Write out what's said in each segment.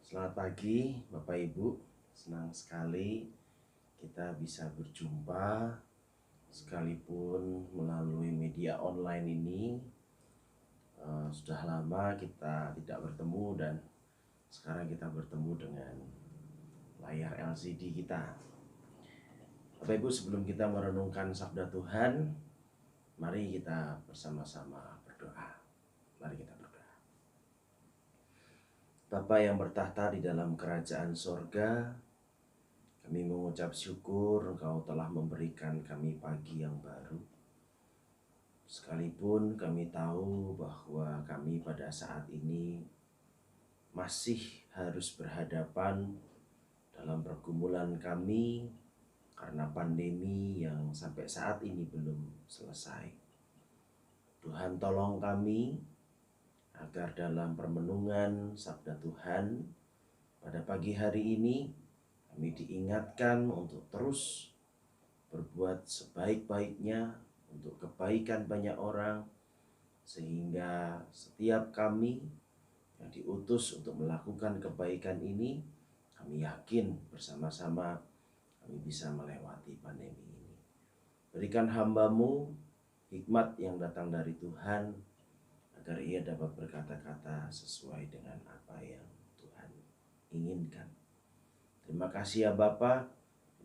Selamat pagi Bapak Ibu, senang sekali kita bisa berjumpa sekalipun melalui media online ini. Sudah lama kita tidak bertemu dan sekarang kita bertemu dengan layar LCD kita. Bapak Ibu, sebelum kita merenungkan sabda Tuhan, mari kita bersama-sama berdoa. Mari kita berdoa. Bapa yang bertahta di dalam kerajaan sorga, kami mengucap syukur Engkau telah memberikan kami pagi yang baru. Sekalipun kami tahu bahwa kami pada saat ini masih harus berhadapan dalam pergumulan kami karena pandemi yang sampai saat ini belum selesai. Tuhan tolong kami agar dalam permenungan sabda Tuhan pada pagi hari ini kami diingatkan untuk terus berbuat sebaik-baiknya untuk kebaikan banyak orang, sehingga setiap kami yang diutus untuk melakukan kebaikan ini, kami yakin bersama-sama kami bisa melewati pandemi ini. Berikan hamba-Mu hikmat yang datang dari Tuhan, agar ia dapat berkata-kata sesuai dengan apa yang Tuhan inginkan. Terima kasih ya Bapa.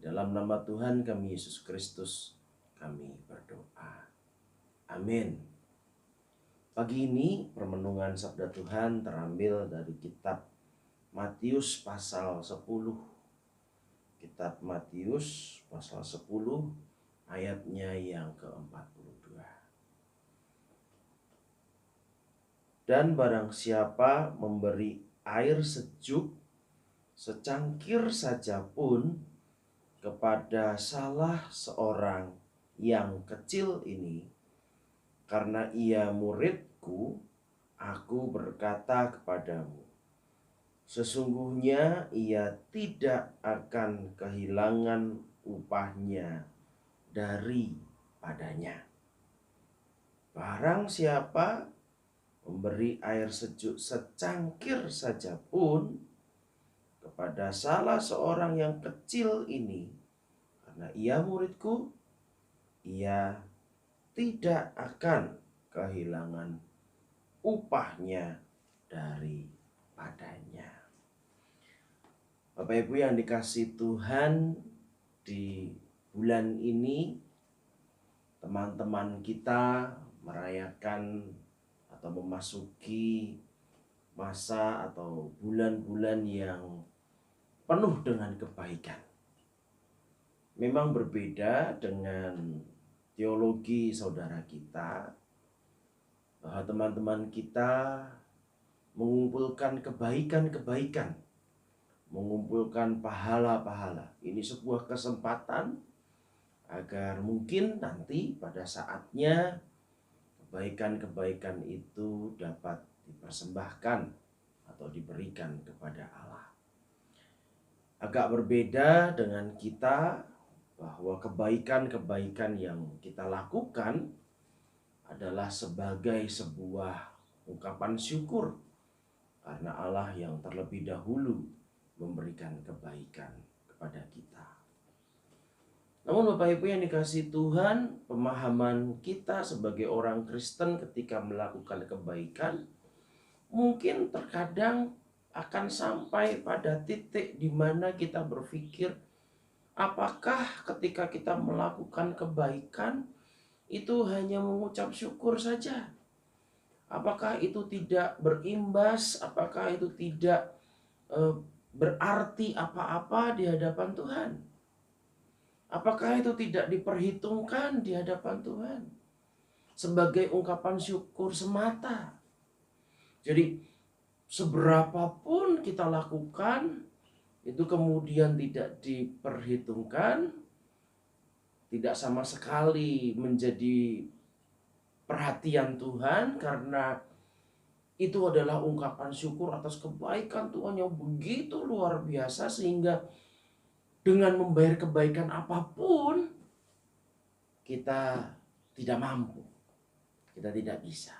Dalam nama Tuhan kami Yesus Kristus kami berdoa. Amin. Pagi ini permenungan sabda Tuhan terambil dari kitab Matius pasal 10. Kitab Matius pasal 10 ayatnya yang ke-42. Dan barang siapa memberi air sejuk secangkir saja pun kepada salah seorang yang kecil ini, karena ia muridku, aku berkata kepadamu, sesungguhnya ia tidak akan kehilangan upahnya daripadanya. Barang siapa memberi air sejuk secangkir saja pun kepada salah seorang yang kecil ini, karena ia muridku, ia tidak akan kehilangan upahnya daripadanya. Bapak Ibu yang dikasihi Tuhan, di bulan ini teman-teman kita merayakan atau memasuki masa atau bulan-bulan yang penuh dengan kebaikan. Memang berbeda dengan teologi saudara kita, bahwa teman-teman kita mengumpulkan kebaikan-kebaikan, mengumpulkan pahala-pahala. Ini sebuah kesempatan agar mungkin nanti pada saatnya kebaikan-kebaikan itu dapat dipersembahkan atau diberikan kepada Allah. Agak berbeda dengan kita, bahwa kebaikan-kebaikan yang kita lakukan adalah sebagai sebuah ungkapan syukur karena Allah yang terlebih dahulu memberikan kebaikan kepada kita. Namun Bapak Ibu yang dikasihi Tuhan, pemahaman kita sebagai orang Kristen ketika melakukan kebaikan mungkin terkadang akan sampai pada titik di mana kita berpikir, apakah ketika kita melakukan kebaikan itu hanya mengucap syukur saja? Apakah itu tidak berimbas? Apakah itu tidak berarti apa-apa di hadapan Tuhan? Apakah itu tidak diperhitungkan di hadapan Tuhan sebagai ungkapan syukur semata? Jadi seberapapun kita lakukan, itu kemudian tidak diperhitungkan, tidak sama sekali menjadi perhatian Tuhan, karena itu adalah ungkapan syukur atas kebaikan Tuhan yang begitu luar biasa, sehingga dengan membayar kebaikan apapun kita tidak mampu, kita tidak bisa.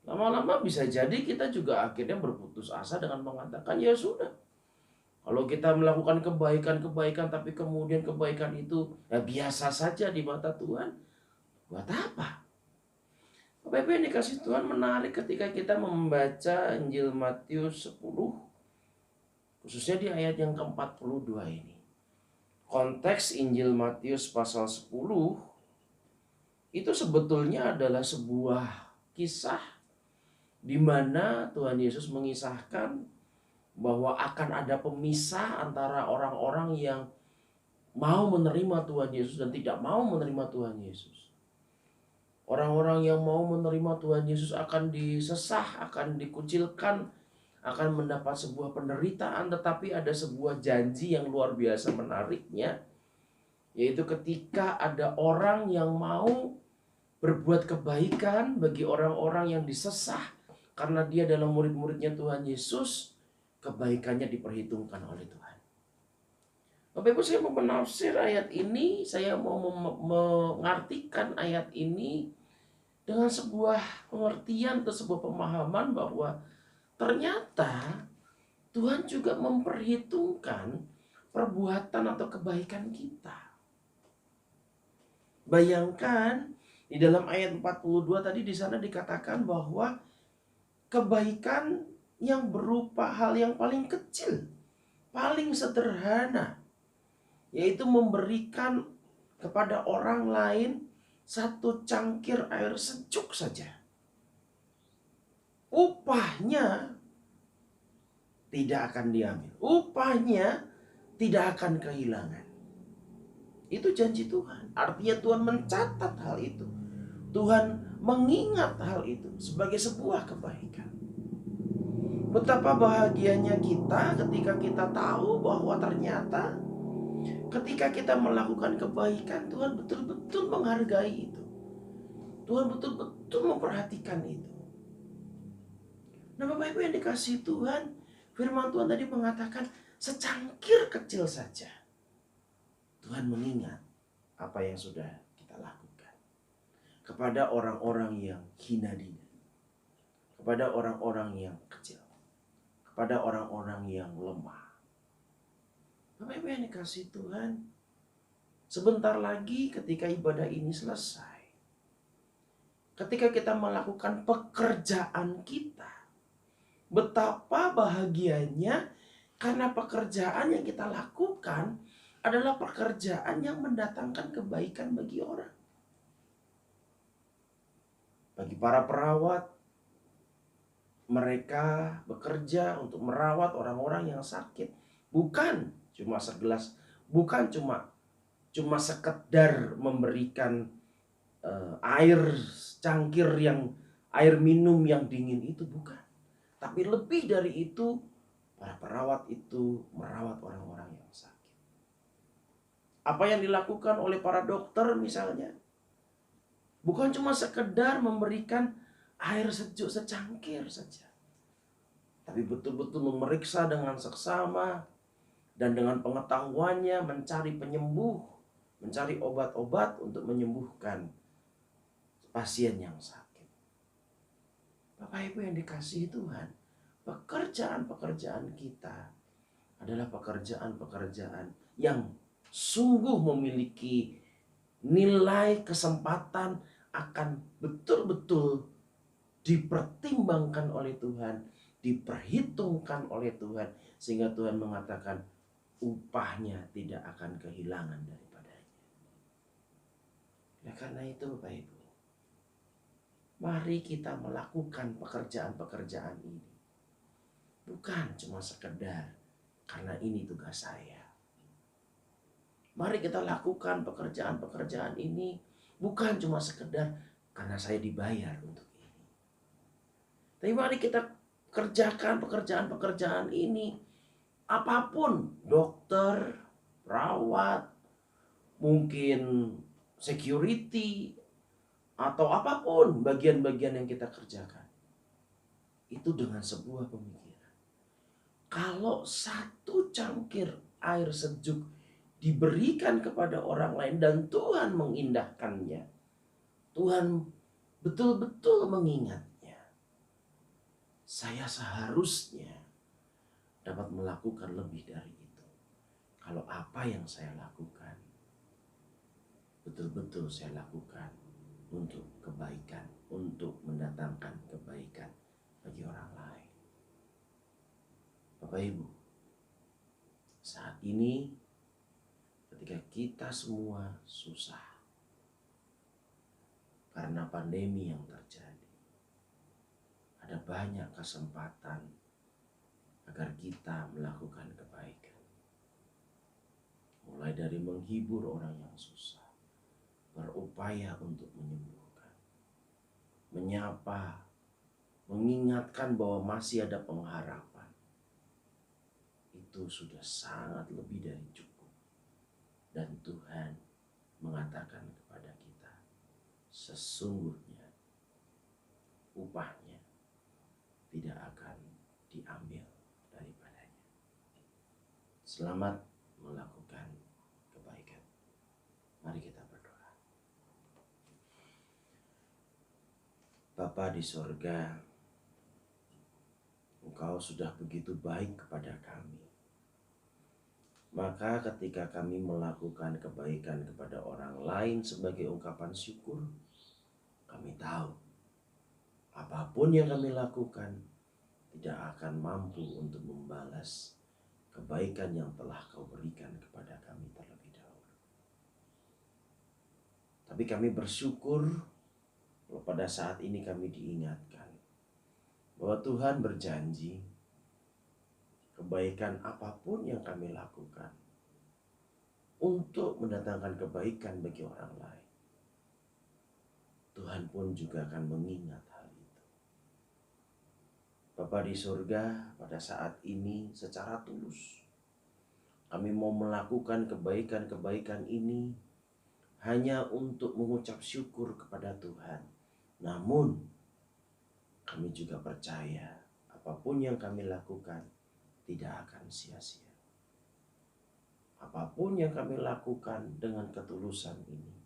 Lama-lama bisa jadi kita juga akhirnya berputus asa dengan mengatakan, ya sudah. Kalau kita melakukan kebaikan-kebaikan tapi kemudian kebaikan itu ya biasa saja di mata Tuhan, buat apa? Bapak Ibu yang dikasih Tuhan, menarik ketika kita membaca Injil Matius 10, khususnya di ayat yang ke-42 ini. Konteks Injil Matius pasal 10 itu sebetulnya adalah sebuah kisah di mana Tuhan Yesus mengisahkan bahwa akan ada pemisah antara orang-orang yang mau menerima Tuhan Yesus dan tidak mau menerima Tuhan Yesus. Orang-orang yang mau menerima Tuhan Yesus akan disesah, akan dikucilkan, akan mendapat sebuah penderitaan, tetapi ada sebuah janji yang luar biasa menariknya, yaitu ketika ada orang yang mau berbuat kebaikan bagi orang-orang yang disesah karena dia adalah murid-muridnya Tuhan Yesus, kebaikannya diperhitungkan oleh Tuhan. Bapak Ibu, saya mau menafsir ayat ini, saya mau mengartikan ayat ini dengan sebuah pengertian atau sebuah pemahaman bahwa ternyata Tuhan juga memperhitungkan perbuatan atau kebaikan kita. Bayangkan di dalam ayat 42 tadi di sana dikatakan bahwa kebaikan yang berupa hal yang paling kecil, paling sederhana, yaitu memberikan kepada orang lain satu cangkir air sejuk saja. Upahnya tidak akan diambil. Upahnya tidak akan kehilangan. Itu janji Tuhan. Artinya Tuhan mencatat hal itu. Tuhan mengingat hal itu sebagai sebuah kebaikan. Betapa bahagianya kita ketika kita tahu bahwa ternyata ketika kita melakukan kebaikan, Tuhan betul-betul menghargai itu. Tuhan betul-betul memperhatikan itu. Nah, Bapak Ibu yang dikasihi Tuhan, firman Tuhan tadi mengatakan secangkir kecil saja Tuhan mengingat apa yang sudah kita lakukan kepada orang-orang yang hina dina, kepada orang-orang yang kecil, kepada orang-orang yang lemah. Bapak Ibu yang dikasihi Tuhan, sebentar lagi ketika ibadah ini selesai, ketika kita melakukan pekerjaan kita, betapa bahagianya karena pekerjaan yang kita lakukan adalah pekerjaan yang mendatangkan kebaikan bagi orang. Bagi para perawat, mereka bekerja untuk merawat orang-orang yang sakit. Bukan cuma segelas, bukan cuma sekedar memberikan air cangkir air minum yang dingin itu, bukan. Tapi lebih dari itu, para perawat itu merawat orang-orang yang sakit. Apa yang dilakukan oleh para dokter misalnya, bukan cuma sekedar memberikan air sejuk secangkir saja, tapi betul-betul memeriksa dengan seksama dan dengan pengetahuannya mencari penyembuh, mencari obat-obat untuk menyembuhkan pasien yang sakit. Bapak Ibu yang dikasihi Tuhan, pekerjaan-pekerjaan kita adalah pekerjaan-pekerjaan yang sungguh memiliki nilai kesempatan akan betul-betul dipertimbangkan oleh Tuhan, diperhitungkan oleh Tuhan, sehingga Tuhan mengatakan upahnya tidak akan kehilangan daripadanya. Ya, karena itu Bapak Ibu, mari kita melakukan pekerjaan-pekerjaan ini. Bukan cuma sekedar karena ini tugas saya. Mari kita lakukan pekerjaan-pekerjaan ini bukan cuma sekedar karena saya dibayar untuk ini. Tapi mari kita kerjakan pekerjaan-pekerjaan ini. Apapun, dokter, perawat, mungkin security, atau apapun bagian-bagian yang kita kerjakan. Itu dengan sebuah pemikiran. Kalau satu cangkir air sejuk diberikan kepada orang lain dan Tuhan mengindahkannya, Tuhan betul-betul mengingatnya, saya seharusnya dapat melakukan lebih dari itu. Kalau apa yang saya lakukan, betul-betul saya lakukan untuk kebaikan, untuk mendatangkan kebaikan bagi orang lain. Bapak Ibu, saat ini ketika kita semua susah karena pandemi yang terjadi, ada banyak kesempatan agar kita melakukan kebaikan. Mulai dari menghibur orang yang susah, berupaya untuk menyembuhkan, menyapa, mengingatkan bahwa masih ada pengharapan. Itu sudah sangat lebih dari cukup. Dan Tuhan mengatakan kepada kita, sesungguhnya upahnya tidak akan diambil daripadanya. Selamat melakukan kebaikan. Mari kita berdoa. Bapa di sorga, Engkau sudah begitu baik kepada kami. Maka ketika kami melakukan kebaikan kepada orang lain sebagai ungkapan syukur, kami tahu apapun yang kami lakukan tidak akan mampu untuk membalas kebaikan yang telah Kau berikan kepada kami terlebih dahulu. Tapi kami bersyukur kalau pada saat ini kami diingatkan bahwa Tuhan berjanji kebaikan apapun yang kami lakukan untuk mendatangkan kebaikan bagi orang lain, Tuhan pun juga akan mengingat hal itu. Bapa di surga, pada saat ini secara tulus kami mau melakukan kebaikan-kebaikan ini hanya untuk mengucap syukur kepada Tuhan. Namun kami juga percaya apapun yang kami lakukan tidak akan sia-sia. Apapun yang kami lakukan dengan ketulusan ini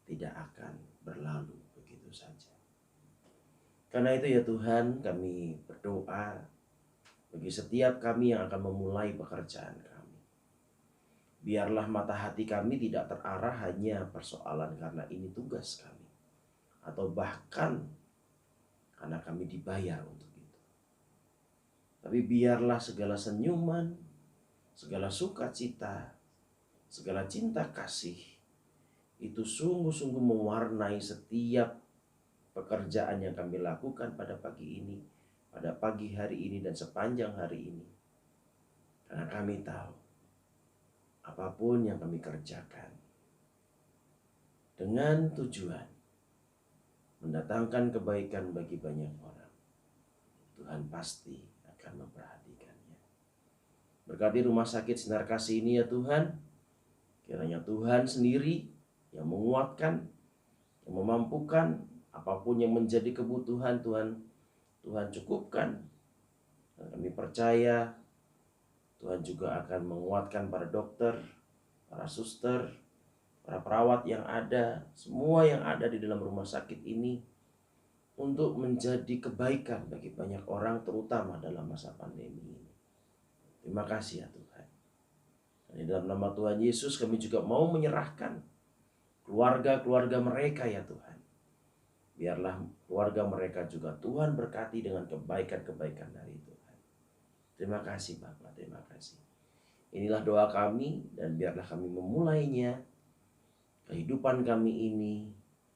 tidak akan berlalu begitu saja. Karena itu ya Tuhan, kami berdoa bagi setiap kami yang akan memulai pekerjaan kami. Biarlah mata hati kami tidak terarah hanya persoalan karena ini tugas kami, atau bahkan karena kami dibayar untuk itu. Tapi biarlah segala senyuman, segala sukacita, segala cinta kasih itu sungguh-sungguh mewarnai setiap pekerjaan yang kami lakukan pada pagi ini, pada pagi hari ini dan sepanjang hari ini. Karena kami tahu apapun yang kami kerjakan dengan tujuan mendatangkan kebaikan bagi banyak orang, Tuhan pasti akan memperhatikannya. Berkati rumah sakit Sinar Kasih ini ya Tuhan, kiranya Tuhan sendiri yang menguatkan, yang memampukan, apapun yang menjadi kebutuhan Tuhan cukupkan. Dan kami percaya Tuhan juga akan menguatkan para dokter, para suster, para perawat yang ada, semua yang ada di dalam rumah sakit ini untuk menjadi kebaikan bagi banyak orang, terutama dalam masa pandemi ini. Terima kasih ya Tuhan. Dan di dalam nama Tuhan Yesus kami juga mau menyerahkan keluarga-keluarga mereka ya Tuhan. Biarlah keluarga mereka juga Tuhan berkati dengan kebaikan-kebaikan dari Tuhan. Terima kasih Bapak, terima kasih. Inilah doa kami dan biarlah kami memulainya. Kehidupan kami ini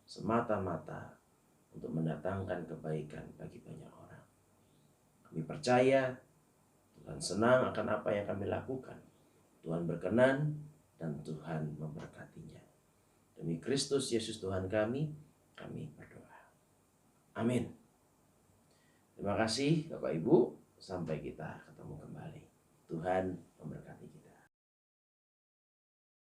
semata-mata untuk mendatangkan kebaikan bagi banyak orang. Kami percaya Tuhan senang akan apa yang kami lakukan. Tuhan berkenan dan Tuhan memberkatinya. Demi Kristus Yesus Tuhan kami berdoa. Amin. Terima kasih Bapak Ibu. Sampai kita ketemu kembali. Tuhan memberkati kita.